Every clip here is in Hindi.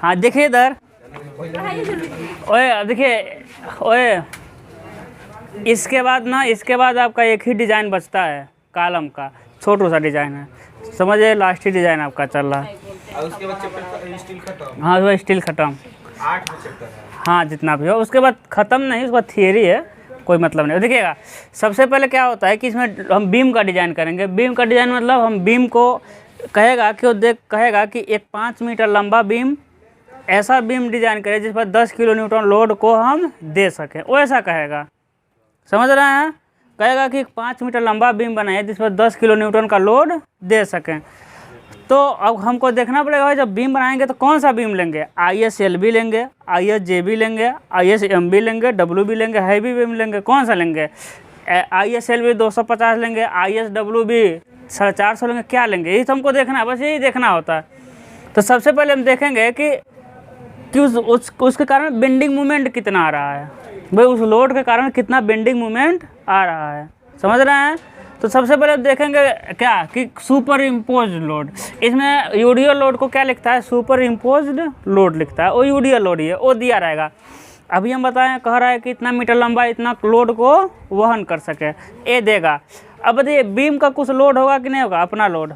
हाँ देखिए इधर, ओए अब देखिए, ओए इसके बाद आपका एक ही डिज़ाइन बचता है कॉलम का, छोटू सा डिज़ाइन है, समझिए लास्ट ही डिज़ाइन आपका चल रहा है। और उसके बाद चैप्टर स्टील खत्म। हाँ वो स्टील ख़त्म, 8 चैप्टर है। हाँ जितना भी हो, उसके बाद ख़त्म नहीं, उसके बाद थियरी है, कोई मतलब नहीं। देखिएगा सबसे पहले क्या होता है कि इसमें हम बीम का डिज़ाइन करेंगे। बीम का डिज़ाइन मतलब हम बीम को कहेगा कि वो कहेगा कि एक 5 मीटर लंबा बीम, ऐसा बीम डिज़ाइन करें जिस पर 10 किलो न्यूटन लोड को हम दे सकें, वो ऐसा कहेगा, समझ रहे हैं। कहेगा कि 5 मीटर लंबा बीम बनाए जिस पर 10 किलो न्यूटन का लोड दे सकें। तो अब हमको देखना पड़ेगा जब बीम बनाएंगे तो कौन सा बीम लेंगे, ISLB लेंगे, ISJB लेंगे, ISMB लेंगे, WB लेंगे, हैवी बीम लेंगे, कौन सा लेंगे। ISLB 250 लेंगे, ISWB 450 लेंगे, क्या लेंगे, यही तो हमको देखना है, बस यही देखना होता है। तो सबसे पहले हम देखेंगे कि उसके कारण बेंडिंग मोमेंट कितना आ रहा है, भाई उस लोड के कारण कितना बेंडिंग मोमेंट आ रहा है, समझ रहे हैं। तो सबसे पहले देखेंगे क्या कि सुपर इम्पोज्ड लोड, इसमें यूडियल लोड को क्या लिखता है, सुपर इम्पोज्ड लोड लिखता है, वो यूडियल लोड ही है, वो दिया रहेगा। अभी हम बताएं, कह रहा है कि इतना मीटर लंबा इतना लोड को वहन कर सके, ये देगा। अब बताइए बीम का कुछ लोड होगा कि नहीं होगा, अपना लोड,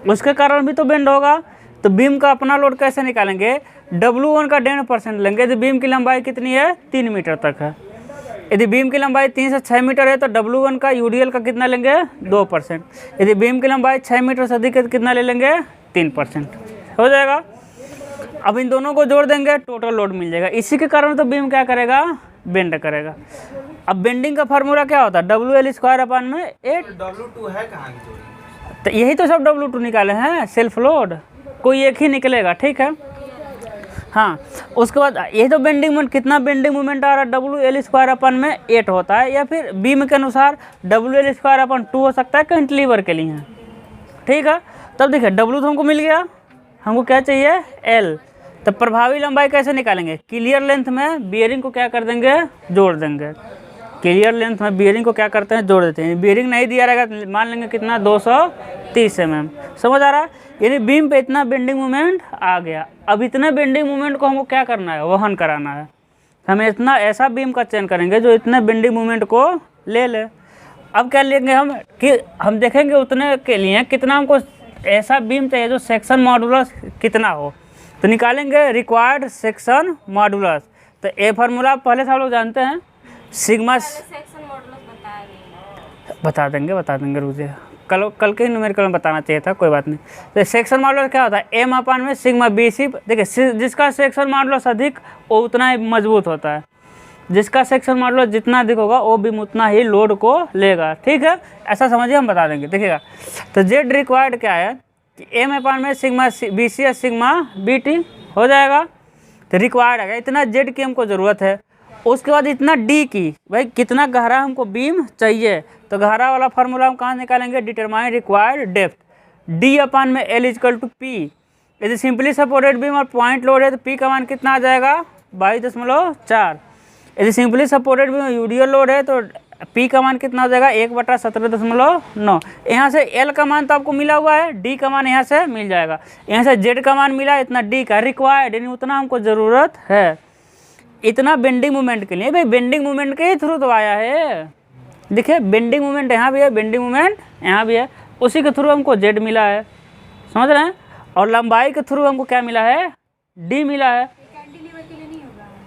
उसके कारण भी तो बेंड होगा। तो बीम का अपना लोड कैसे निकालेंगे, W1 का 1.5% लेंगे। यदि बीम की लंबाई कितनी है, 3 मीटर तक है, यदि बीम की लंबाई 3 से 6 मीटर है तो W1 का यूडियल का कितना लेंगे, 2%। यदि बीम की लंबाई 6 मीटर से अधिक है तो कितना ले लेंगे, 3%, हो जाएगा। अब इन दोनों को जोड़ देंगे, टोटल लोड मिल जाएगा। इसी के कारण तो बीम क्या करेगा, बेंड करेगा। अब बेंडिंग का फार्मूला क्या होता है, WL²/8। W2 है कहाँ की जोड़ी, तो यही तो सब W2 निकाले हैं, सेल्फ लोड, कोई एक ही निकलेगा, ठीक है। हाँ उसके बाद ये तो बेंडिंग मोमेंट, कितना बेंडिंग मोमेंट आ रहा है, WL²/8 होता है, या फिर बीम के अनुसार WL²/2 हो सकता है कैंटिलीवर के लिए, ठीक है। तब देखिए W तो हमको मिल गया, हमको क्या चाहिए, L। तो प्रभावी लंबाई कैसे निकालेंगे, क्लियर लेंथ में बियरिंग को क्या कर देंगे, जोड़ देंगे। क्लियर लेंथ में बियरिंग को क्या करते हैं, जोड़ देते हैं। बियरिंग नहीं दिया रहेगा, मान लेंगे कितना, 230 mm, समझ आ रहा है। यानी बीम पे इतना बेंडिंग मोमेंट आ गया। अब इतने बेंडिंग मोमेंट को हमको क्या करना है, वहन कराना है। हमें इतना ऐसा बीम का चयन करेंगे जो इतने बेंडिंग मोमेंट को ले ले। अब क्या लेंगे हम कि हम देखेंगे उतने के लिए कितना हमको ऐसा बीम चाहिए जो सेक्शन मॉडुलस कितना हो। तो निकालेंगे रिक्वायर्ड सेक्शन मॉडुलस। तो ये फार्मूला पहले से आप लोग जानते हैं, सिग्मा, बता देंगे रुक जाइए, कल के न्यूमेरिकल में बताना चाहिए था, कोई बात नहीं। तो सेक्शन मॉडुलस क्या होता है, M/में सिग्मा BC। देखिए जिसका सेक्शन मॉडुलस अधिक वो उतना ही मजबूत होता है, जिसका सेक्शन मॉडुलस जितना अधिक होगा वो भी उतना ही लोड को लेगा, ठीक है, ऐसा समझिए, हम बता देंगे। देखिएगा तो जेड रिक्वायर्ड क्या है कि M/में सिग्मा BC या सिग्मा BT हो जाएगा। तो रिक्वायर्ड है इतना जेड की हमको ज़रूरत है। उसके बाद इतना डी की, भाई कितना गहरा हमको बीम चाहिए, तो गहरा वाला फार्मूला हम कहाँ निकालेंगे, डिटरमाइन रिक्वायर्ड डेप्थ, D/में L=P। यदि सिंपली सपोर्टेड बीम और पॉइंट लोड है तो P का मान कितना आ जाएगा, 22.4। यदि simply supported beam UDL load है तो P का मान कितना हो जाएगा, 1/17.9। यहाँ से L का मान तो आपको मिला हुआ है, D का मान यहाँ से मिल जाएगा, यहाँ से Z का मान मिला, इतना D का रिक्वायर्ड, यानी उतना हमको ज़रूरत है, इतना बेंडिंग मोमेंट के लिए। भाई बेंडिंग मोमेंट के ही थ्रू तो आया है, देखिए बेंडिंग मोमेंट यहाँ भी है, बेंडिंग मोमेंट यहाँ भी है, उसी के थ्रू हमको Z मिला है, समझ रहे हैं। और लंबाई के थ्रू हमको क्या मिला है, D मिला है।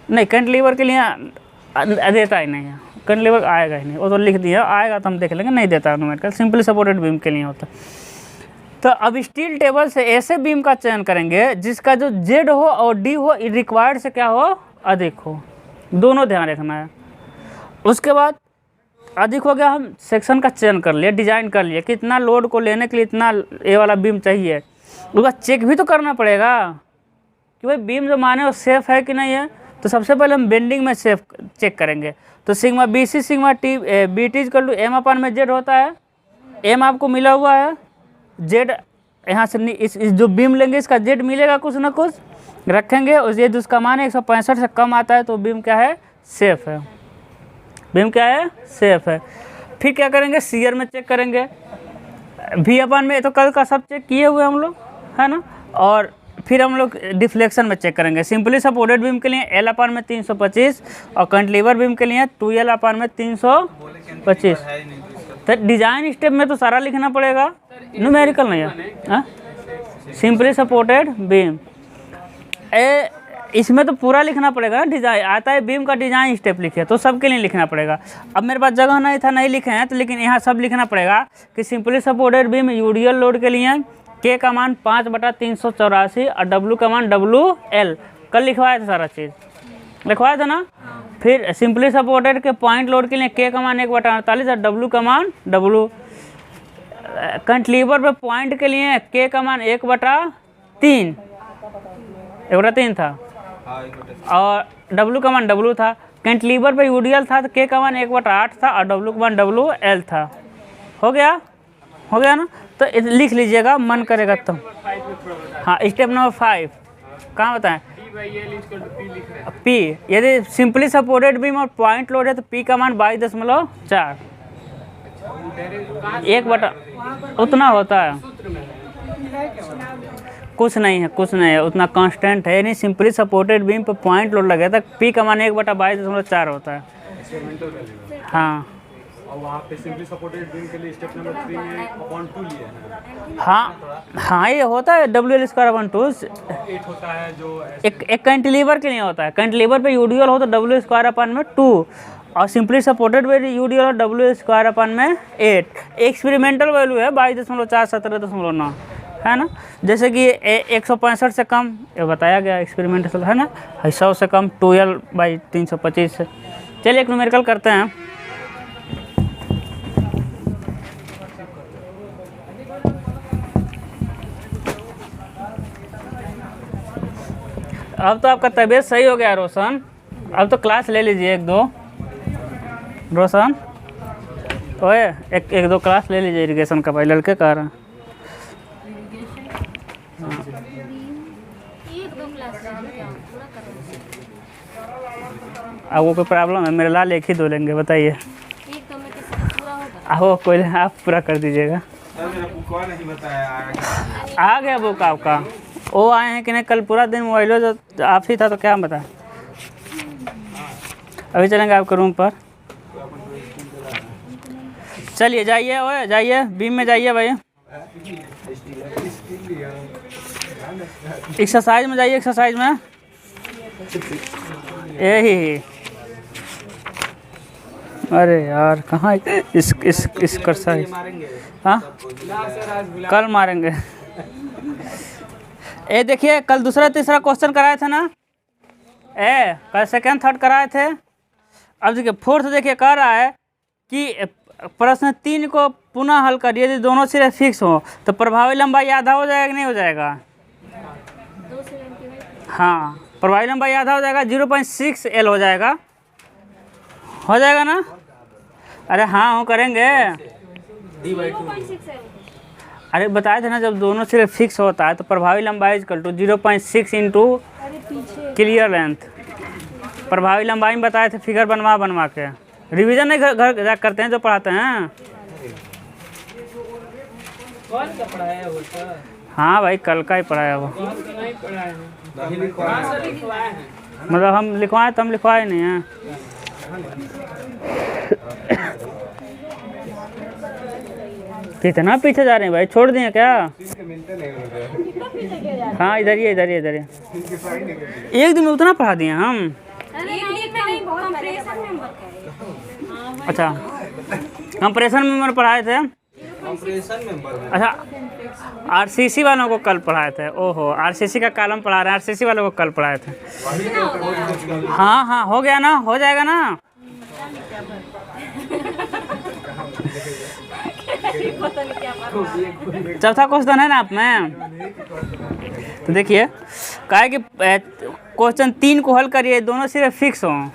नहीं कैंटिलीवर के लिए देता ही नहीं है, कैंटिलीवर आएगा ही नहीं, वो तो लिख दिया, आएगा तो हम देख लेंगे, नहीं देता न्यूमेरिकल, सिंपली सपोर्टेड बीम के लिए होता। तो अब स्टील टेबल से ऐसे बीम का चयन करेंगे जिसका जो Z हो और D हो रिक्वायर्ड से क्या हो, अधिक हो, दोनों ध्यान रखना है। उसके बाद अधिक हो गया, हम सेक्शन का चयन कर लिए, डिजाइन कर लिए, कितना लोड को लेने के लिए इतना ये वाला बीम चाहिए। उसके बाद चेक भी तो करना पड़ेगा कि भाई बीम जो माने वो सेफ है कि नहीं है। तो सबसे पहले हम बेंडिंग में सेफ चेक करेंगे। तो सिग्मा BC सिग्मा BT=M/में Z होता है, M आपको मिला हुआ है, Z यहाँ से इस जो बीम लेंगे इसका Z मिलेगा कुछ ना कुछ रखेंगे, और ये जिसका मान है 165 से कम आता है तो बीम क्या है, सेफ है, बीम क्या है, सेफ है। फिर क्या करेंगे, सीयर में चेक करेंगे, V/में तो कल का सब चेक किए हुए हम लोग, है ना। और फिर हम लोग डिफ्लेक्शन में चेक करेंगे। सिंपली सपोर्टेड बीम के लिए एल अपान में 325 और कैंटिलीवर बीम के लिए 2L अपान में 325। है ही नहीं तो इसका तो डिजाइन स्टेप में तो सारा लिखना पड़ेगा, न्यूमेरिकल नहीं है। सिंपली सपोर्टेड बीम इसमें तो पूरा लिखना पड़ेगा ना। डिजाइन आता है बीम का डिजाइन स्टेप लिखे तो सबके लिए लिखना पड़ेगा। अब मेरे पास जगह नहीं था, नहीं लिखे हैं, तो लेकिन यहाँ सब लिखना पड़ेगा कि simply supported beam UDL load के लिए के का मान 5/384 और डब्लू का मान WL। कल लिखवाया था सारा चीज़, लिखवाया था ना। फिर सिंपली सपोर्टेड के पॉइंट लोड के लिए के का मान 1/48 और डब्लू का मान W। कैंटिलीवर पे पॉइंट के लिए के का मान 1/3 था हाँ एक बटे और W का मान W था। कैंटिलीवर पे यूडीएल था तो के का मान 1/8 था और W का मान WL था। हो गया ना। तो लिख लीजिएगा, मन करेगा तो। हाँ, स्टेप नंबर 5 कहाँ बताएं? P यदि सिंपली सपोर्टेड बीम और पॉइंट लोड है तो P का मान 22.4 1/, उतना होता है। कुछ नहीं है उतना कांस्टेंट है। यानी सिंपली सपोर्टेड बीम पर पॉइंट लोड लगे तक P का मान 1/22.4 होता है। हाँ और वहाँ पे सिंपली सपोर्टेड बीम के लिए स्टेप नंबर 3 में अपॉन 2 लिया है। हाँ ये होता है WL²/2। 8 होता है जो एक कैंटिलीवर के लिए होता है। कैंटिलीवर पे यूडीएल हो तो WL²/2 और सिंपली सपोर्टेड पे यूडीएल हो WL²/8। एक्सपेरिमेंटल वैल्यू है 22.4 17.9 है ना। जैसे कि 165 से कम ये बताया गया एक्सपेरिमेंटल है ना, 100 से कम 2L/325 से। चलिए एक न्यूमेरिकल करते हैं। अब तो आपका तबीयत सही हो गया रोशन, अब तो क्लास ले लीजिए 1-2। रोशन ओए 1-2 क्लास ले लीजिए इरिगेशन का, भाई लड़के कह रहे हैं। अब वो कोई प्रॉब्लम है? मेरे लाल 1 ही 2 लेंगे, बताइए। आओ कोई आप पूरा कर दीजिएगा। सर मेरा बुक और नहीं बताया आ गया बुक आपका? वो आए हैं कि नहीं? कल पूरा दिन मोबाइल जो आप ही था तो क्या बताएं। अभी चलेंगे आपके रूम पर। चलिए जाइए, ओए जाइए बीम में जाइए भाई। एक्सरसाइज में जाइए, एक्सरसाइज में यही। अरे यार कहाँ इस एक्सरसाइज? हाँ कल मारेंगे। ए देखिए कल दूसरा तीसरा क्वेश्चन कराए थे ना, कल सेकंड थर्ड कराए थे। अब देखिए फोर्थ देखिए कह रहा है कि प्रश्न 3 को पुनः हल करिए। यदि दोनों सिरे फिक्स हो तो प्रभावी लंबाई आधा हो जाएगा कि नहीं हो जाएगा? हाँ प्रभावी लंबाई आधा हो जाएगा, 0.6L हो जाएगा ना। अरे हाँ हम करेंगे। अरे बताए थे ना जब दोनों सिरे फिक्स होता है तो प्रभावी लंबाई equal to 0.6 into clear length. प्रभावी लंबाई में बताए थे फिगर बनवा के। रिवीजन नहीं घर जा करते हैं जो पढ़ाते हैं। कौन सा पढ़ाया वो सर? हाँ भाई कल का ही पढ़ाया वो। नहीं पढ़ाया है। मतलब हम लिखवाएं तो हम लिखवाए नहीं हैं। कितना पीछे जा रहे हैं भाई, छोड़ दिए क्या? हाँ इधर ही। एक दिन में उतना पढ़ा दिए हम। अच्छा कंप्रेशन मेंबर पढ़ाए थे। कंप्रेशन मेंबर में अच्छा आरसीसी वालों को कल पढ़ाए थे। ओहो आरसीसी का कॉलम पढ़ा रहे हैं, आरसीसी वालों को कल पढ़ाए थे। हाँ हो गया ना, हो जाएगा ना। चौथा क्वेश्चन है ना आप में, तो देखिए कहा है कि क्वेश्चन 3 को हल करिए, दोनों सिर्फ फिक्स हों।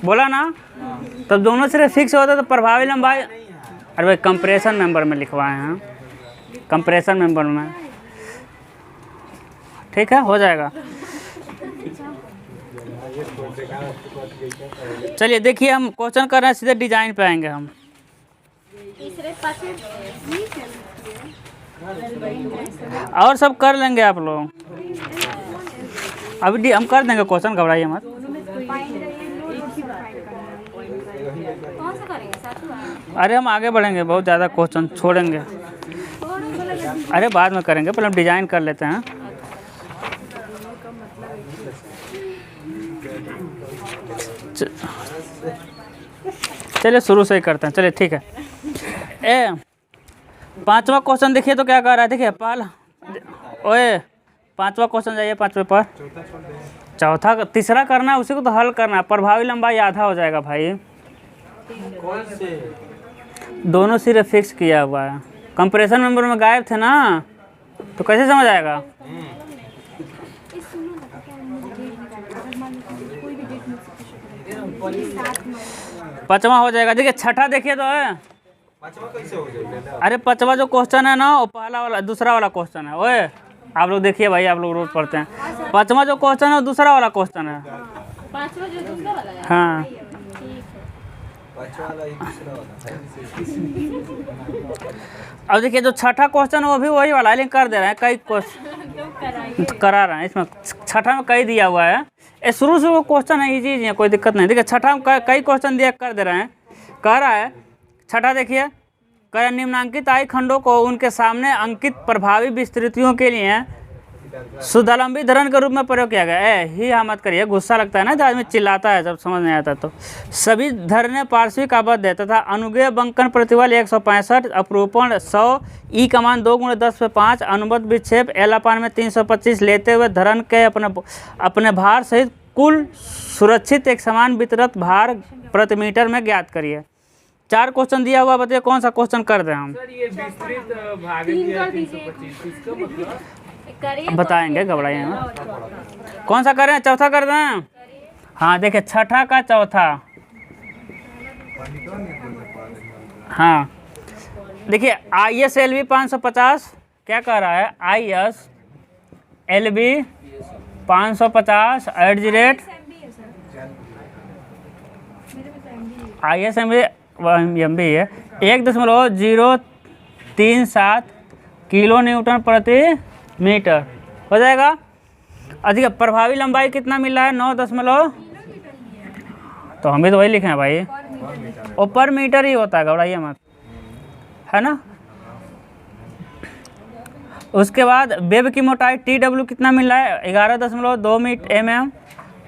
बोला ना, तब दोनों सिर्फ फिक्स होता तो प्रभावी लंबाई। अरे भाई कंप्रेशन मेंबर में लिखवाए हैं, कंप्रेशन मेंबर में। ठीक है हो जाएगा। चलिए देखिए हम क्वेश्चन कर रहे हैं, सीधे डिजाइन पे आएंगे हम। और सब कर लेंगे आप लोग, अभी हम कर देंगे क्वेश्चन, घबराइए मत। अरे हम आगे बढ़ेंगे, बहुत ज़्यादा क्वेश्चन छोड़ेंगे, अरे बाद में करेंगे, पहले हम डिजाइन कर लेते हैं। चलिए शुरू से ही करते हैं, चलिए ठीक है। ए 5वां क्वेश्चन देखिए तो क्या कह रहा है, देखिए पहला, ओए 5वां क्वेश्चन जाइए 5वें पर, चौथा तीसरा करना है, उसी को तो हल करना है। प्रभावी लंबाई आधा हो जाएगा भाई, कौन से? दोनों सिरे फिक्स किया हुआ है, कंप्रेशन मेंबर में गायब थे ना, तो कैसे समझ आएगा। 5वां हो जाएगा, देखिए छठा देखिए तो है, 5वां कैसे हो जाएगा? अरे 5वां जो क्वेश्चन है ना, वो पहला वाला दूसरा वाला क्वेश्चन है। ओए आप लोग देखिए भाई, आप लोग रोज पढ़ते हैं, 5वां जो क्वेश्चन है वो दूसरा वाला क्वेश्चन है। 5वां जो दूसरा वाला है, हाँ 5वां वाला ही दूसरा वाला अब देखिए जो छठा क्वेश्चन है वो भी वही वाला है, लेकिन कर दे रहे हैं कई क्वेश्चन करा रहे हैं, इसमें छठा में कई दिया हुआ है, ये शुरू से वो क्वेश्चन है, इजी है, कोई दिक्कत नहीं। देखिए छठा में कई क्वेश्चन दिया, कर दे रहे हैं, कह रहा है छठा देखिए, कह निम्नांकित आई खंडों को उनके सामने अंकित प्रभावी विस्तृतियों के लिए शुद्धालंबी धरण के रूप में प्रयोग किया गया है। ही हाँ मत करिए, गुस्सा लगता है ना, जब आदमी चिल्लाता है, जब समझ नहीं आता तो। सभी धरने पार्श्विक आबद्ध है तथा अनुगेय बंकन प्रतिबल 165, अपरूपण 100, ई कमान 2×10/5, अनुबद्ध विक्षेप L/में 325 लेते हुए धरन के अपने भार सहित कुल सुरक्षित एक समान वितरित भार प्रति मीटर में ज्ञात करिए। 4 क्वेश्चन दिया हुआ, बताइए कौन सा क्वेश्चन कर दें हम। सर ये विस्तृत भाग दिया 325, इसका मतलब बताएंगे, घबराइए मत। कौन सा करें, चौथा कर दें। हाँ देखिए छठा का चौथा, हाँ देखिए ISLV 550 क्या कह रहा है, ISLV 550 @ ISMB है 1.037 किलो न्यूटन प्रति मीटर हो जाएगा। अधिक प्रभावी लंबाई कितना मिला है, 9 तो हम भी तो वही लिखे हैं भाई, और पर मीटर ही होता है, घबराइए मत, है ना। उसके बाद वेब की मोटाई TW कितना मिल रहा है, 11.2 mm,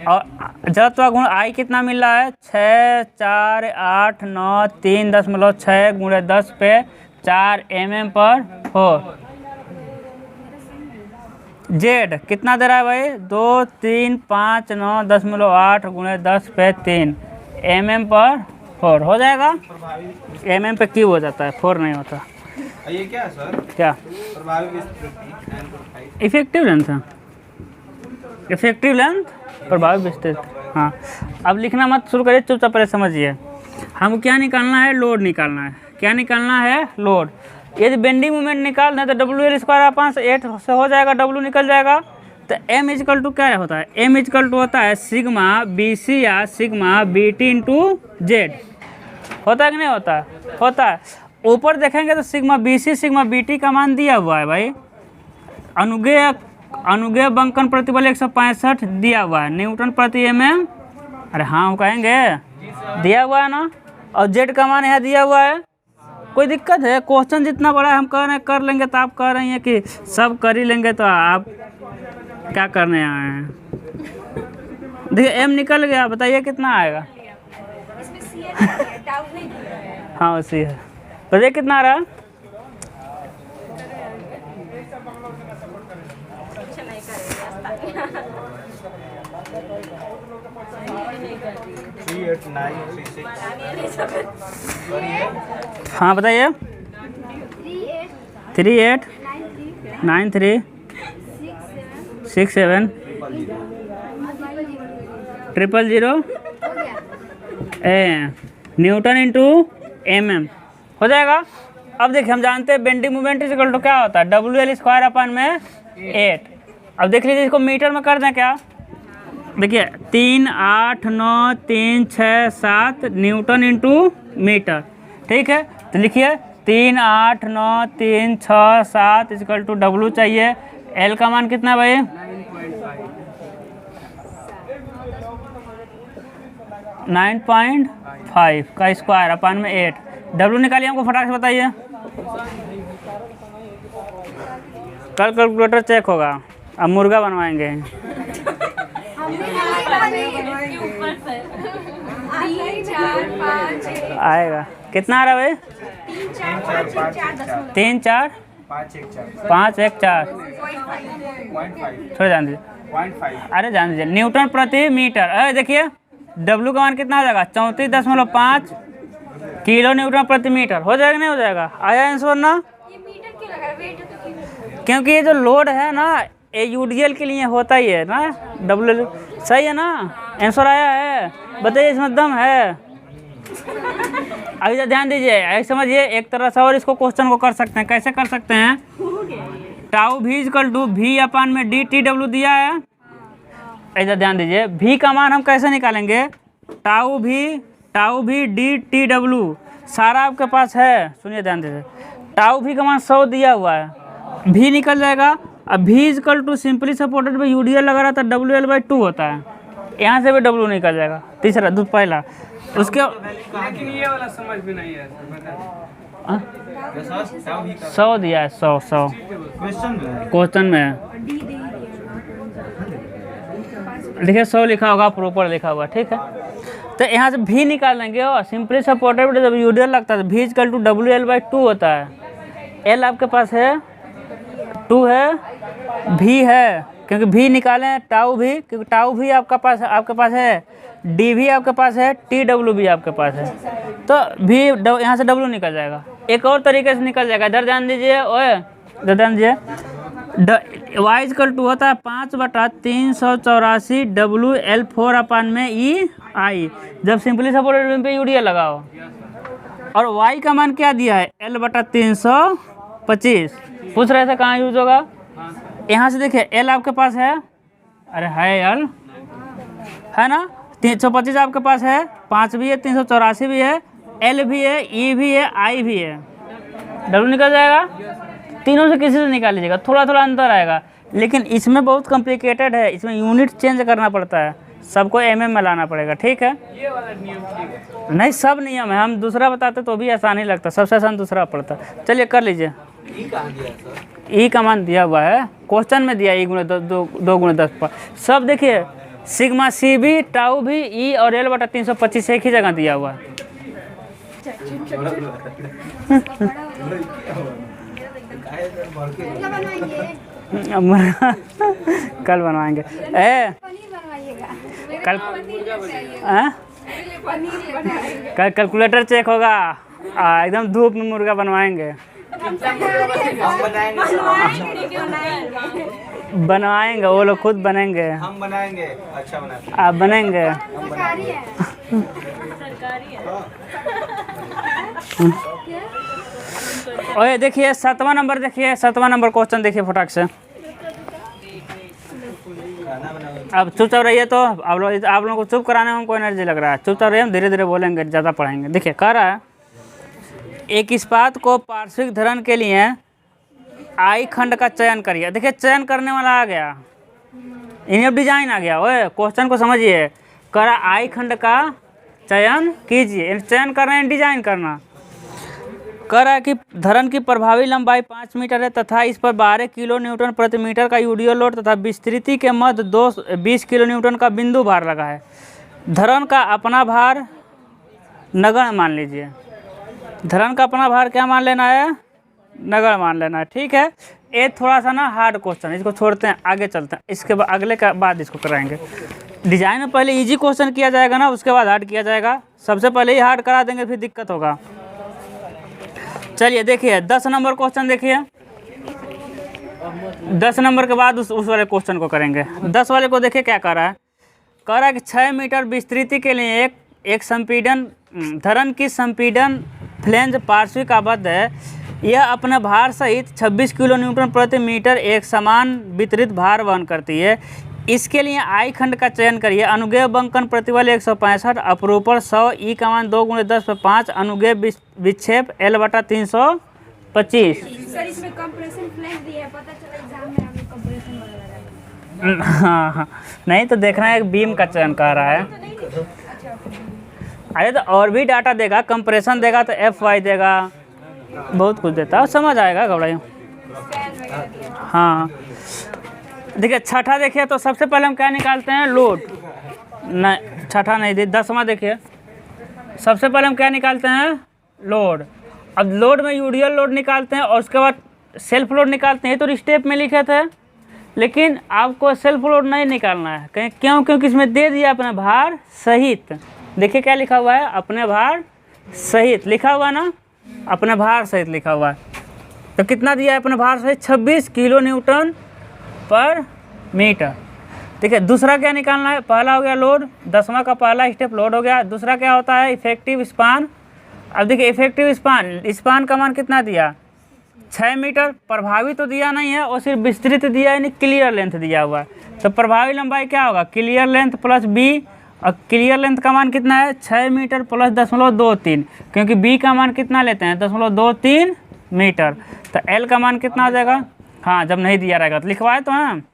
और जड़त्व गुण I कितना मिल रहा है, 6, 4, 8, 9, 3.6 × 10 पे 4 mm/4। जेड कितना दे रहा है भाई, 2, 3, 5, 9, 10.8 × 10 पे 3 mm/4 हो जाएगा। mm पे क्यूब हो जाता है, 4 नहीं होता। ये क्या है सर? क्या प्रभावी विस्तृति, इफेक्टिव लेंथ है, इफेक्टिव लेंथ प्रभावी विस्तृत। हाँ अब लिखना मत शुरू करिए, चुपचाप पहले समझिए। हम क्या निकालना है, लोड निकालना है। क्या निकालना है, लोड। यदि बेंडिंग मोमेंट निकाल दें तो WL² 8 से हो जाएगा, W निकल जाएगा। तो M = क्या होता है, M = होता है सिग्मा BC या सिग्मा BT × Z। होता है कि नहीं होता, होता है। ऊपर देखेंगे तो सिग्मा BC सिग्मा BT का मान दिया हुआ है भाई, अनुगेय बंकन प्रतिबल 165 दिया हुआ है, न्यूटन प्रति mm। अरे हाँ कहेंगे, दिया हुआ है ना, और जेड का मान यहाँ दिया हुआ है। कोई दिक्कत है, क्वेश्चन जितना बड़ा है हम कह रहे हैं कर लेंगे, तो आप कह रहे हैं कि सब कर ही लेंगे, तो आप क्या करने आए हैं। देखिए M निकल गया, बताइए कितना आएगा। हाँ उसी है, बताइए कितना आ रहा है। हाँ बताइए। 389367 000 न्यूटन × mm हो जाएगा। अब देखिए हम जानते हैं बेंडिंग मोमेंट = क्या होता है, WL² 8। अब देख लीजिए इसको मीटर में कर दें क्या, देखिए 3, 8, 9, 3, 6, 7 न्यूटन × मीटर, ठीक है। तो लिखिए 3 8 9 3 6 7 इक्वल टू डब्लू चाहिए। एल का मान कितना है भाई? 9.5 का स्क्वायर अपान में 8। डब्लू निकालिए हमको फटाक से बताइए। कल कैलकुलेटर चेक होगा, अब मुर्गा बनवाएंगे। ऊपर से 3 4 5 आएगा कितना आ रहा है भाई? 3 4 5 1 4 छोड़ जान दीजिए। अरे जान दीजिए, न्यूटन प्रति मीटर। अरे देखिए डब्लू का मान कितना हो जाएगा? 34.5 किलो न्यूटन प्रति मीटर। हो जाएगा नहीं हो जाएगा? आया आंसर ना? ये मीटर क्यों लगा? वेट तो क्योंकि ये जो लोड है ना ये यूडीएल के लिए होता ही है ना। डब्ल्यू सही है ना? आंसर आया है, बताइए इसमें दम है। अभी तो ध्यान दीजिए, ऐसे समझिए एक तरह से और इसको क्वेश्चन को कर सकते हैं। कैसे कर सकते हैं? टाउ भी इक्वल टू वी अपान में डी टी डब्ल्यू दिया है। ऐसा ध्यान दीजिए, वी का मान हम कैसे निकालेंगे? टाउ भी डी टी डब्ल्यू सारा आपके पास है। सुनिए ध्यान दीजिए, टाउ भी का मान 100 दिया हुआ है, भी निकल जाएगा। अब भी equal to simply supported by UDL लगा रहा था, डब्ल्यू एल बाई 2 होता है। यहाँ से भी डब्ल्यू निकल जाएगा। तीसरा पहला उसके लेकिन ये वाला समझ में नहीं है सर, 100 दिया है, 100 क्वेश्चन में है। देखिए 100 लिखा होगा, प्रॉपर लिखा होगा, ठीक है। तो यहाँ से भी निकाल लेंगे और सिंपली सपोर्टेड जब यूडीएल लगता है तो भी equal to W L by 2 होता है। एल आपके पास है 2 है, भी है क्योंकि भी निकालें टाउ भी, क्योंकि टाउ भी आपके पास है, डी भी आपके पास है, टी डब्ल्यू भी आपके पास है। तो भी यहाँ से डब्ल्यू निकल जाएगा। एक और तरीके से निकल जाएगा, इधर ध्यान दीजिए। ओए इधर ध्यान दीजिए, वाई इक्वल टू होता है 5/384 डब्ल्यू एल 4 अपान में ई आई। जब सिंपली सपोर्टेड पे यूडीएल लगाओ। और वाई का मान क्या दिया है? L/325। पूछ रहे थे कहाँ यूज होगा? यहाँ से देखिए एल आपके पास है, अरे है एल है ना, 325 आपके पास है, 5 भी है, 384 भी है, एल भी है, ई भी है, आई भी है। डब्ल्यू निकल जाएगा। तीनों से किसी से निकाल लीजिएगा, थोड़ा थोड़ा अंतर आएगा। लेकिन इसमें बहुत कॉम्प्लिकेटेड है, इसमें यूनिट चेंज करना पड़ता है, सबको एमएम में लाना पड़ेगा, ठीक है। ये वाला नियम ठीक है। नहीं सब नियम है, हम दूसरा बताते तो भी आसान ही लगता, सबसे आसान दूसरा पड़ता। चलिए कर लीजिए। ई का मान दिया हुआ है, क्वेश्चन में दिया, 2 × 10 सब देखिए। सिग्मा सी भी, टाउ भी, ई और L/325 एक ही जगह दिया हुआ है। कल बनवाएंगे। कल कल कैलकुलेटर चेक होगा, एकदम धूप में मुर्गा बनवाएंगे। बनवाएंगे वो लोग, खुद बनेंगे। हम बनाएंगे, अच्छा बनाते आप बनेंगे। ओए देखिए 7वां नंबर, देखिए 7वां नंबर क्वेश्चन देखिए फटाक से। अब चुपचाप रहिए, तो आप लोगों को चुप कराने में हमको एनर्जी लग रहा है। चुपचाप रहिए, हम धीरे धीरे बोलेंगे, ज़्यादा पढ़ाएंगे। देखिए कह रहा है, एक इस्पात को पार्श्विक धरण के लिए आई खंड का चयन करिए। देखिए चयन करने वाला आ गया, इन्हें डिजाइन आ गया। ओए क्वेश्चन को समझिए, कह रहा आई खंड का चयन कीजिए। चयन करना है, डिजाइन करना। कह रहा है कि धरण की प्रभावी लंबाई 5 मीटर है तथा इस पर 12 किलो न्यूटन प्रति मीटर का यूडीएल लोड तथा विस्तृति के मध्य 20 किलो न्यूटन का बिंदु भार लगा है। धरण का अपना भार नगण्य मान लीजिए। धरण का अपना भार क्या मान लेना है? नगण्य मान लेना है, ठीक है। ये थोड़ा सा ना हार्ड क्वेश्चन, इसको छोड़ते हैं, आगे चलते हैं। इसके बाद अगले का बाद इसको कराएंगे। डिजाइन में पहले इजी क्वेश्चन किया जाएगा ना, उसके बाद हार्ड किया जाएगा। सबसे पहले ही हार्ड करा देंगे, फिर दिक्कत होगा। चलिए देखिए 10 नंबर क्वेश्चन देखिए। 10 नंबर के बाद उस वाले क्वेश्चन को करेंगे। 10 वाले को देखिए क्या कह रहा है। कह रहा है कि 6 मीटर विस्तृति के लिए एक संपीड़न धरण की संपीड़न फ्लेंज पार्श्विक आबद्ध है। यह अपने भार सहित 26 किलो न्यूटन प्रति मीटर एक समान वितरित भार वहन करती है। इसके लिए आई खंड का चयन करिए। अनुगेय बंकन प्रतिबल 165, अपरूपण 100, ई का मान 2 × 10 पे 5, अनुगेय विक्षेप L/325। सर इसमें कंप्रेशन फ्लैश दिया है, पता चला एग्जाम में हमें कंप्रेशन वगैरह। हाँ हाँ, नहीं तो देखना है बीम का चयन कर रहा है। अरे तो और भी डाटा देगा, कंप्रेशन देगा तो FY देगा, बहुत कुछ देता है, समझ आएगा घबराइए। हाँ देखिए छठा देखिए, तो सबसे पहले हम क्या निकालते हैं, लोड। नहीं छठा नहीं दे, 10वां देखिए। सबसे पहले हम क्या निकालते हैं, लोड। अब लोड में यूडियल लोड निकालते हैं और उसके बाद सेल्फ लोड निकालते हैं। तो स्टेप में लिखे थे, लेकिन आपको सेल्फ लोड नहीं निकालना है। कहीं क्यों? क्योंकि इसमें दे दिया अपने भार सहित। देखिए क्या लिखा हुआ है, अपने भार सहित लिखा हुआ ना, अपने भार सहित लिखा हुआ है। तो कितना दिया है अपने भार सहित, 26 किलो न्यूटन पर मीटर। देखिए दूसरा क्या निकालना है, पहला हो गया लोड, 10वां का पहला स्टेप लोड हो गया। दूसरा क्या होता है, इफेक्टिव स्पान। अब देखिए इफेक्टिव स्पान का मान कितना दिया, 6 मीटर। प्रभावी तो दिया नहीं है, और सिर्फ विस्तृत दिया, यानी क्लियर लेंथ दिया हुआ है। तो प्रभावी लंबाई क्या होगा, क्लियर लेंथ प्लस बी। और क्लियर लेंथ का मान कितना है, 6 मीटर प्लस 0.23, क्योंकि बी का मान कितना लेते हैं, 0.23 मीटर। तो एल का मान कितना आ जाएगा, हाँ जब नहीं दिया रहेगा तो लिखवाए तो हैं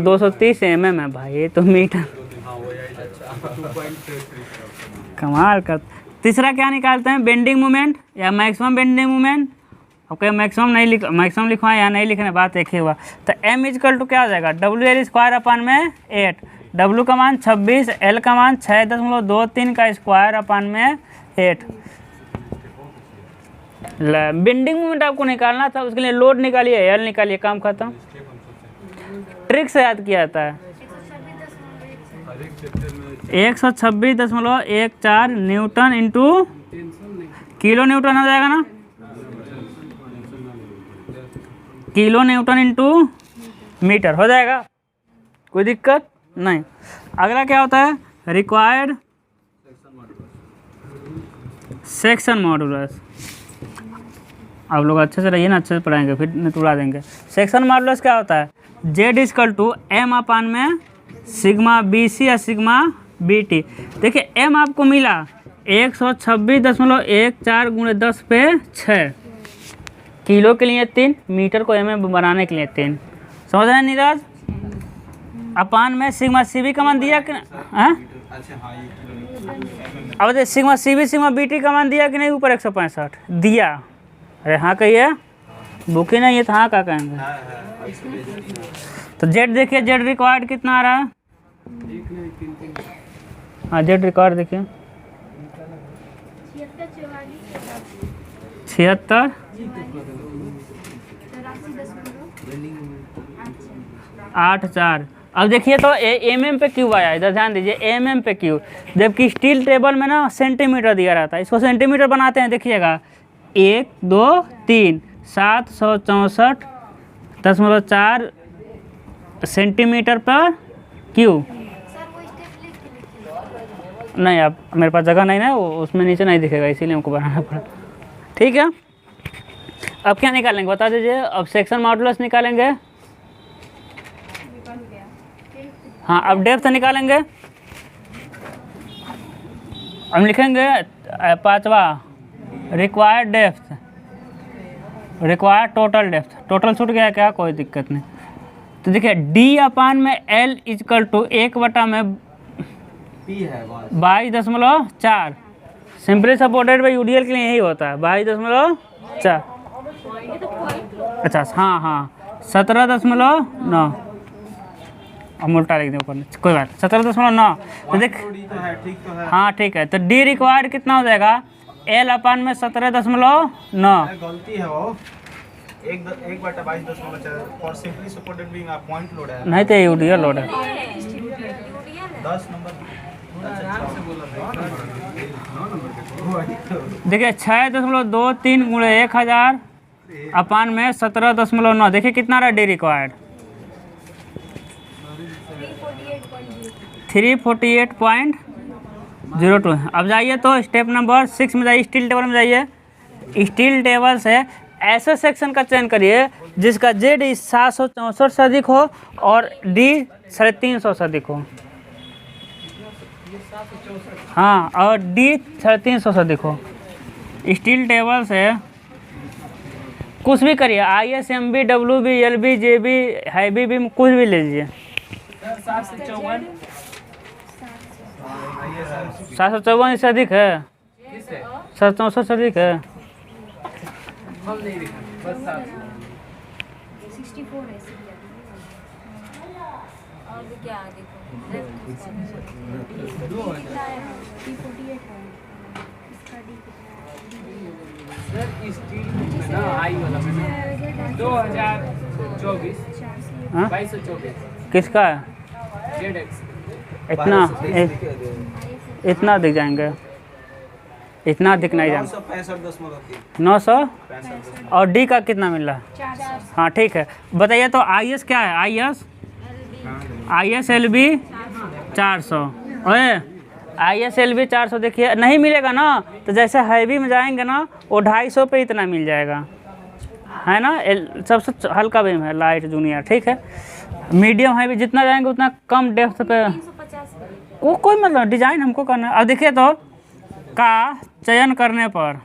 230 mm है भाई, ये तो मीटर। कमाल कर। तीसरा क्या निकालते हैं, बेंडिंग मोमेंट या maximum bending moment. Okay maximum नहीं मैक्सिमम लिखवाएं या नहीं लिखने, बात एक ही हुआ। तो M = क्या हो जाएगा, WL² 8। W का मान 26, L का मान 6.23 का स्क्वायर अपान में 8। बेंडिंग मोमेंट आपको निकालना था, उसके लिए लोड निकालिए, एल निकालिए, काम खत्म। ट्रिक से याद किया जाता है। 126.14 न्यूटन इंटू किलो न्यूटन हो जाएगा ना, किलो न्यूटन इंटू मीटर हो जाएगा, कोई दिक्कत नहीं। अगला क्या होता है, रिक्वायर्ड सेक्शन मॉडुलस। आप लोग अच्छे से रहिए ना, अच्छे से पढ़ाएंगे, फिर नहीं तो उड़ा देंगे। सेक्शन मॉडुलस क्या होता है, Z = M अपान में सिग्मा BC या सिग्मा BT। देखिए M आपको मिला 126.14 × 10 पे 6, किलो के लिए 3, मीटर को mm बनाने के लिए 3। समझ रहे हैं नीरज? अपान में सिग्मा CB का मान दिया कि हाँ, अब देखिए सिग्मा CB सिग्मा BT का मान दिया कि नहीं, ऊपर 165 दिया। अरे हाँ कहिए, बुक ही नहीं है तो हाँ क्या कहेंगे। तो Z देखिए, Z रिक्वायर्ड कितना आ रहा है, हाँ Z रिक्वायर्ड देखिए 76 84। अब देखिए तो mm पे क्यू आया, इधर ध्यान दीजिए, mm पे क्यू, जबकि स्टील टेबल में ना सेंटीमीटर दिया रहता है। इसको सेंटीमीटर बनाते हैं, देखिएगा 1 2 3 764.4 सेंटीमीटर पर क्यू। नहीं अब मेरे पास जगह नहीं ना, वो उसमें नीचे नहीं दिखेगा, इसीलिए हमको बनाना पड़ा। ठीक है, अब क्या निकालेंगे बता दीजिए। अब सेक्शन मॉडुलस निकालेंगे, हाँ अब डेप्थ निकालेंगे। हम लिखेंगे 5वां required depth, required total depth. Total छूट गया क्या, कोई दिक्कत नहीं। तो देखिए D अपान में L = 1 में 22.4। सिंपली सपोर्टेड बाई यूडीएल के लिए यही होता है, 22.4। अच्छा हाँ हाँ 17.9, हम उल्टा लिख दें ऊपर, कोई बात 17.9। तो देख हाँ ठीक है। तो D रिक्वायर्ड कितना हो जाएगा, L अपान में 17.9। गलती है वो, 1/22.4 और simply supported being a point load है, नहीं तो यूडीएल लोड है। 10 नंबर देखिए 6.23 × 1000 अपान में 17.9। देखिए कितना रहा D रिक्वायर्ड, 348.02। अब जाइए तो स्टेप नंबर 6 में जाइए, स्टील टेबल में जाइए। स्टील टेबल से ऐसे सेक्शन का चयन करिए जिसका जेड 764 से अधिक हो और डी 350 से अधिक हो। हाँ, और डी 350 से अधिक हो। स्टील टेबल से कुछ भी करिए, ISMB, WB, LB, JB, heavy भी, कुछ भी ले लीजिए। 754 754 से अधिक है, 764 से अधिक है। हम नहीं रहे बस 7 64 है और भी क्या देखो कितना है? D48 है। इसका D कितना है? सर स्टील में ना हाई वाला में ना 2024 हाँ? 2224 किसका है? ZX इतना इतना दिख जाएंगे, इतना दिख नहीं जाएंगे। 900 और डी का कितना मिल रहा है? 400। हाँ ठीक है, बताइए तो IS क्या है? ISLB 400। ओए ISLB 400 देखिए, नहीं मिलेगा ना तो जैसे हैवी में जाएंगे ना वो 250 पे इतना मिल जाएगा, है ना। सबसे हल्का बीम है लाइट जूनियर, ठीक है। मीडियम हैवी जितना जाएंगे उतना कम डेप्थ पे, 350 वो कोई मतलब डिजाइन हमको करना है। अब देखिए तो का चयन करने पर,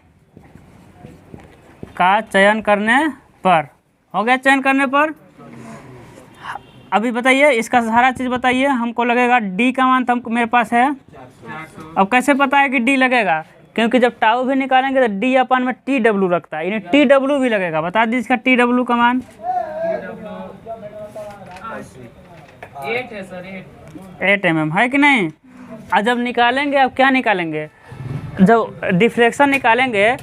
का चयन करने पर हो गया, चयन करने पर। अभी बताइए इसका सारा चीज़ बताइए, हमको लगेगा डी का मान तो हमको मेरे पास है। अब कैसे पता है कि डी लगेगा? क्योंकि जब टाउ भी निकालेंगे तो डी अपन में TW रखता है, यानी TW भी लगेगा। बता दीजिए इसका TW का मान 8 है सर, 8 mm है कि नहीं। और जब निकालेंगे, अब क्या निकालेंगे, जब डिफ्लेक्शन निकालेंगे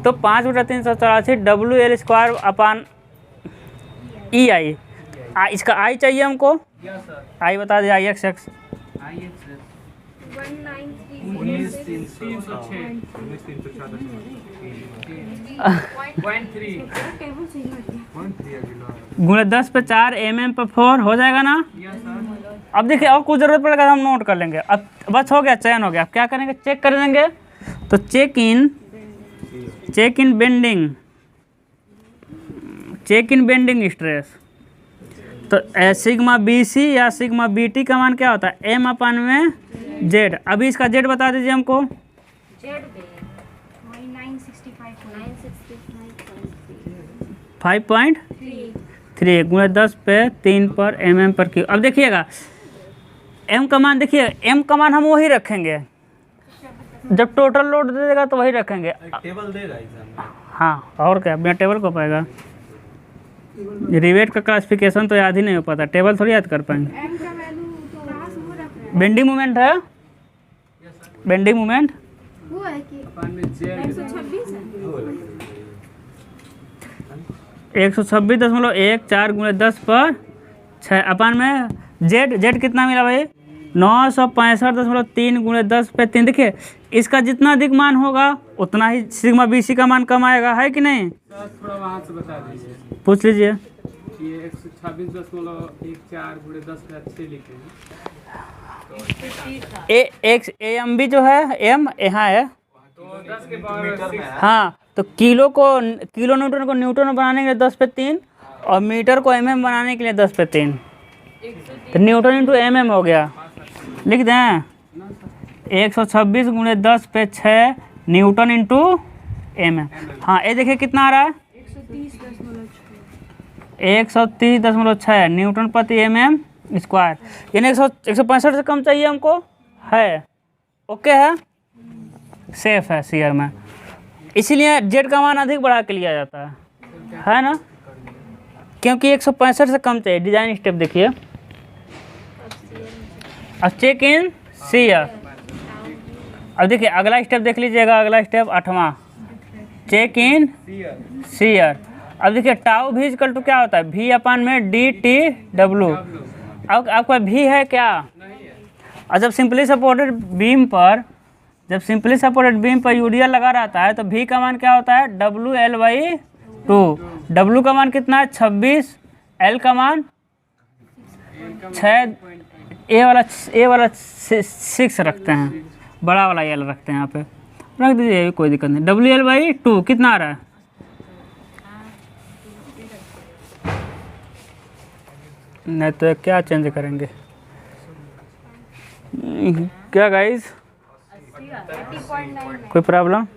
तो 5/384 WL² अपान EI। इसका आई चाहिए हमको, यस सर। आई बता दिया, IX 19 3.3 टेबल सही लग गया। गुणे 10 पे 4 mm पे 4 हो जाएगा ना। Yes sir. अब देखिए और कुछ ज़रूरत पड़ेगा तो हम नोट कर लेंगे। अब बस हो गया, चयन हो गया। अब क्या करेंगे, चेक कर देंगे। तो चेक इन बेंडिंग स्ट्रेस। तो सिग्मा BC या सिग्मा BT का मान क्या होता है? M अपन में Z। अभी इसका Z बता दीजिए हमको। जेड पे 965 5.3 गुणे 10 पे 3 पर mm पर क्यूब। अब देखिएगा M का मान, देखिए M का मान हम वही रखेंगे, जब टोटल लोड दे देगा तो वही रखेंगे। टेबल देगा एग्जाम में। हाँ, और क्या, बिना टेबल को पाएगा। रिवेट का क्लासिफिकेशन तो याद ही नहीं हो पाता, टेबल थोड़ी याद कर पाएंगे। M का वैल्यू तो कहाँ से वो रख रहे हैं? बेंडिंग मोमेंट है, बेंडिंग मोमेंट वो है कि अपन में जेड 126 है। 126.14 गुणे 10 पर 6 अपन में जेड कितना मिला भाई? 965.3 गुणे 10 पे 3। देखिए इसका जितना अधिक मान होगा उतना ही सिग्मा BC का मान कम आएगा, है कि नहीं? सर थोड़ा वहाँ से बता दीजिए। पूछ लीजिए। ये 126.14 गुणे 10 पे अच्छे लिखे हैं। AMB जो है, M यहाँ है, तो 10 के पावर 6 हाँ। तो किलो न्यूटन को न्यूटन में बनाने के लिए 10 पे 3 और मीटर को mm बनाने के लिए 10 पे 3। तो न्यूटन इंटू mm हो गया, लिख दें 126 गुणे 10 पे 6 न्यूटन इंटू mm। हाँ, ये देखिए कितना आ रहा है, 130.6 न्यूटन प्रति mm स्क्वायर, यानी 165 से कम चाहिए हमको, है ओके, है सेफ है सीयर में। इसीलिए जेड का मान अधिक बढ़ा के लिया जाता है ना, क्योंकि 165 से कम चाहिए। डिजाइन स्टेप देखिए। अब चेक इन सीयर। अब देखिए अगला स्टेप देख लीजिएगा, अगला स्टेप 8वां, चेक इन सीयर। अब देखिए टाउ भी इक्वल टू क्या होता है? V अपन में DTW। अब आपका V है क्या? और जब सिंपली सपोर्टेड बीम पर यूडियल लगा रहता है तो V का मान क्या होता है? WL/2। W का मान कितना है? 26। L का मान 6। ए वाला 6 रखते हैं, बड़ा वाला L रखते हैं यहाँ पे, रख दीजिए, कोई दिक्कत नहीं। WL/2 कितना आ रहा है? नहीं तो क्या चेंज करेंगे क्या गाइस, 80.9 कोई प्रॉब्लम?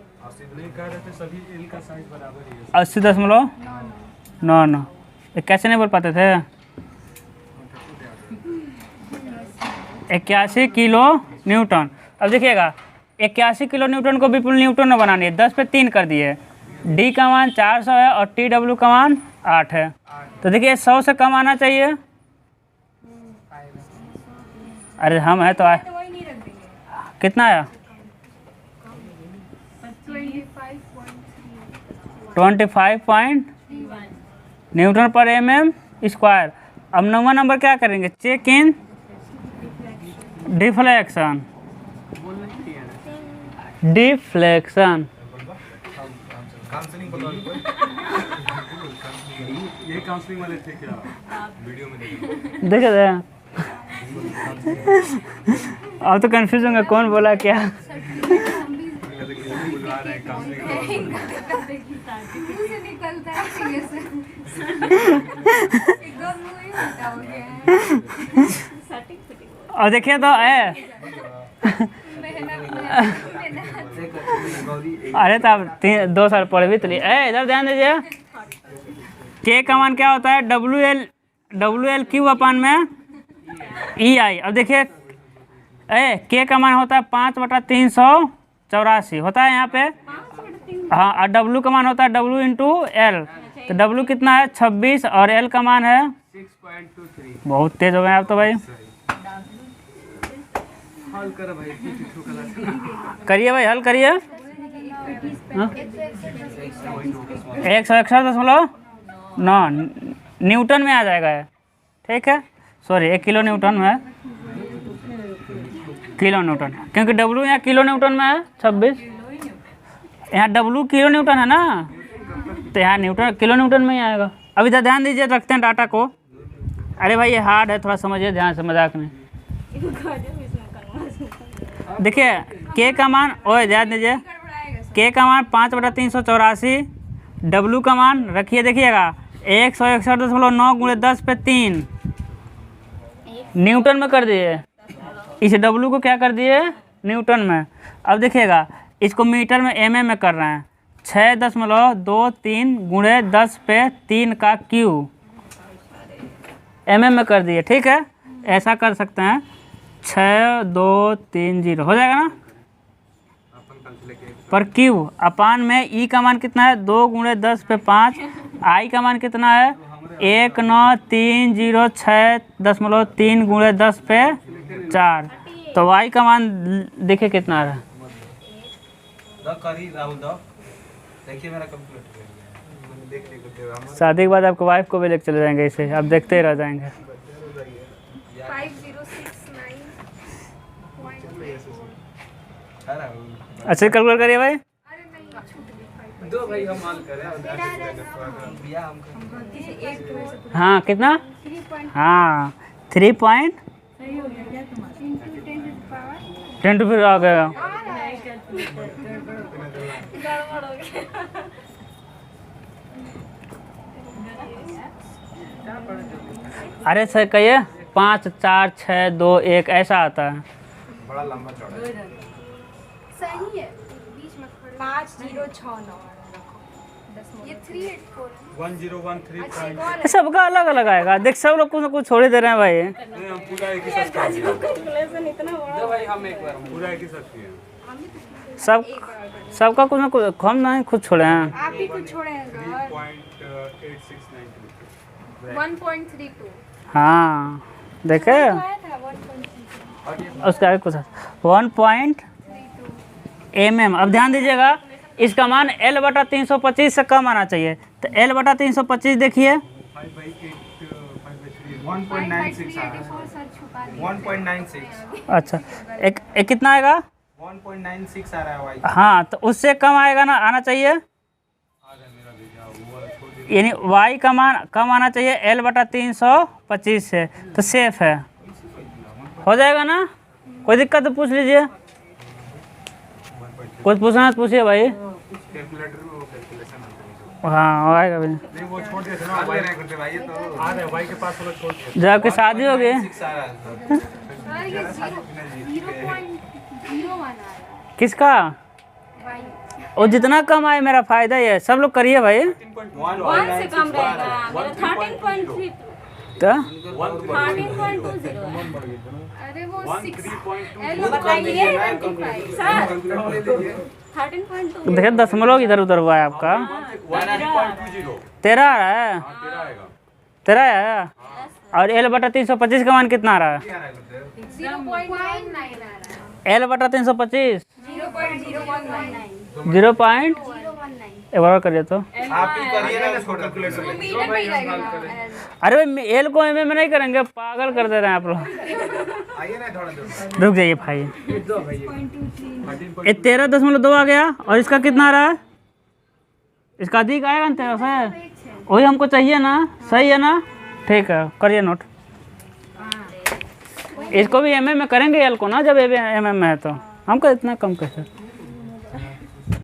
नहीं कह रहे थे सभी एल का साइज बराबर ही है। 80.9 ये कैसे नहीं बोल पाते थे? 81 किलो न्यूटन। अब देखिएगा 81 किलो न्यूटन को विपुल न्यूटन में बनानी है, 10 पे 3 कर दिए। डी का मान 400 है और टी डब्ल्यू का मान 8 है। तो देखिए 100 से कम आना चाहिए। अरे हम है तो आए, तो वही नहीं रख देंगे। कितना आया? 25 न्यूटन पर mm स्क्वायर। अब 9वां नंबर क्या करेंगे? Check in deflection. Deflection counselling बताओ कोई। ये काउंसलिंग वाले थे क्या? वीडियो में देखे थे। अब तो कंफ्यूज होंगे कौन बोला क्या। बुलवा रहे हैं काउंसलिंग। मुंह से निकलता है फिंगर से। एकदम मुंह ही फटा हो गया है। और देखिए तो अरे तो आप 2 साल पढ़े भी तो लिए। इधर ध्यान दीजिए, के का मान क्या होता है? डब्ल्यू एल क्यू अपान में ई आई। अब देखिए के का मान होता है 5/384 होता है यहाँ पे। हाँ, और डब्ल्यू का मान होता है डब्ल्यू इंटू एल। तो डब्ल्यू कितना है? 26 और एल का मान है 6.23। बहुत तेज हो गए आप तो भाई। हल कर भाई, करिए भाई, हल करिए। 161.9 न्यूटन में आ जाएगा ये, ठीक है। सॉरी 1 किलो न्यूटन में है, किलो न्यूटन, क्योंकि डब्ल्यू यहाँ किलो न्यूटन में है 26। यहाँ डब्ल्यू किलो न्यूटन है ना, तो यहाँ न्यूटन किलो न्यूटन में ही आएगा। अब इधर ध्यान दीजिए, रखते हैं डाटा को। अरे भाई ये हार्ड है, थोड़ा समझिए ध्यान से, मजाक नहीं। देखिए के का मान, ओए ध्यान दीजिए, के का मान 5/384, डब्ल्यू का मान रखिए, देखिएगा 161.9 गुणे 10 पे 3 न्यूटन में कर दिए। इस डब्ल्यू को क्या कर दिए? न्यूटन में। अब देखिएगा इसको मीटर में एम में कर रहे हैं। 6.23 गुणे 10 पे 3 का क्यू एम में कर दिए, ठीक है। ऐसा कर सकते हैं 6230 हो जाएगा ना पर क्यू अपान में ई का मान कितना है? 2 गुणे 10 पे 5। आई का मान कितना है? 19306.3 गुणे 10 पे 4। तो वाई का मान देखिए कितना आ रहा है। देखिए मेरा कैलकुलेटर देख लीजिए। शादी के बाद आपको वाइफ को भी लेकर चले जाएंगे, इसे आप देखते ही रह जाएंगे। 5069. अच्छे कैलकुलेट करिए भाई। दो भाई हम हल करें। हाँ कितना? 3. हाँ 3 पॉइंट 10 फिर आ गया। अरे सर कहिए 5 4 6 2 1 ऐसा आता है। बड़ा लंबा चौड़ा है। सही है, बीच में 5069 ये 384. 1013. सबका अलग अलग आएगा, देख सब लोग कुछ ना कुछ छोड़ ही दे रहे हैं भाई। नहीं, हम पूरा एक ही साथ कर दिए। दो भाई हम एक बार पूरा एक ही साथ किए। सब सबका कुछ ना कुछ, हम नहीं खुद छोड़े हैं। आप ही कुछ छोड़े हैं 3.8692. 1.32. हाँ देखे आया था 1.32. उसके आगे कुछ 1 mm। अब ध्यान दीजिएगा इसका मान L/325 से कम आना चाहिए। तो L/325 देखिए 1.96 आ रहा है। 1.96 अच्छा एक कितना आएगा? 1.96 आ रहा है वाई। हाँ तो उससे कम आएगा ना, आना चाहिए, यानी y का मान कम आना चाहिए L/325 से, तो सेफ है, हो जाएगा ना। कोई दिक्कत तो पूछ लीजिए, कुछ पूछना है तो पूछिए भाई। कैलकुलेटर में वो कैलकुलेशन हाँ आएगा भाई। नहीं वो छोड़ दिए थे ना आगे नहीं करते भाई ये तो आ रहे भाई के पास वाला छोड़ दिए। जब आपकी शादी हो गई 6 आ रहा है सर ये 0.01 आ रहा है किसका? भाई और जितना कम आए मेरा फायदा ही है, सब लोग करिए भाई। 1 से कम रहेगा मेरा 13.3 तो 13.20 है। अरे वो 6 13.2 बताइए सर 13.2 देखिए दशमलव इधर उधर हुआ है आपका। 13.20 13 आ रहा है, तेरा आएगा। 13 आया। और L बटा 325 का मान कितना आ रहा है? 0.9 आ रहा है L बटा 325 0.0119 0 पॉइंट 019 एक बार और करिए तो। आप ही करिए ना उसको कैलकुलेटर में मीटर पे ही रहेगा अरे भाई एल को एम में नहीं करेंगे, पागल कर दे रहे हैं आप लोग। आइए ना थोड़ा दूर रुक जाइए भाई। दो भाई ये 13.2 आ गया और इसका कितना आ रहा है? इसका अधिक आएगा ना 13 से, वही हमको चाहिए ना, सही है ना? ठीक है करिए नोट। इसको भी एम में करेंगे एल को ना, जब एम में है तो हमको इतना कम कैसे।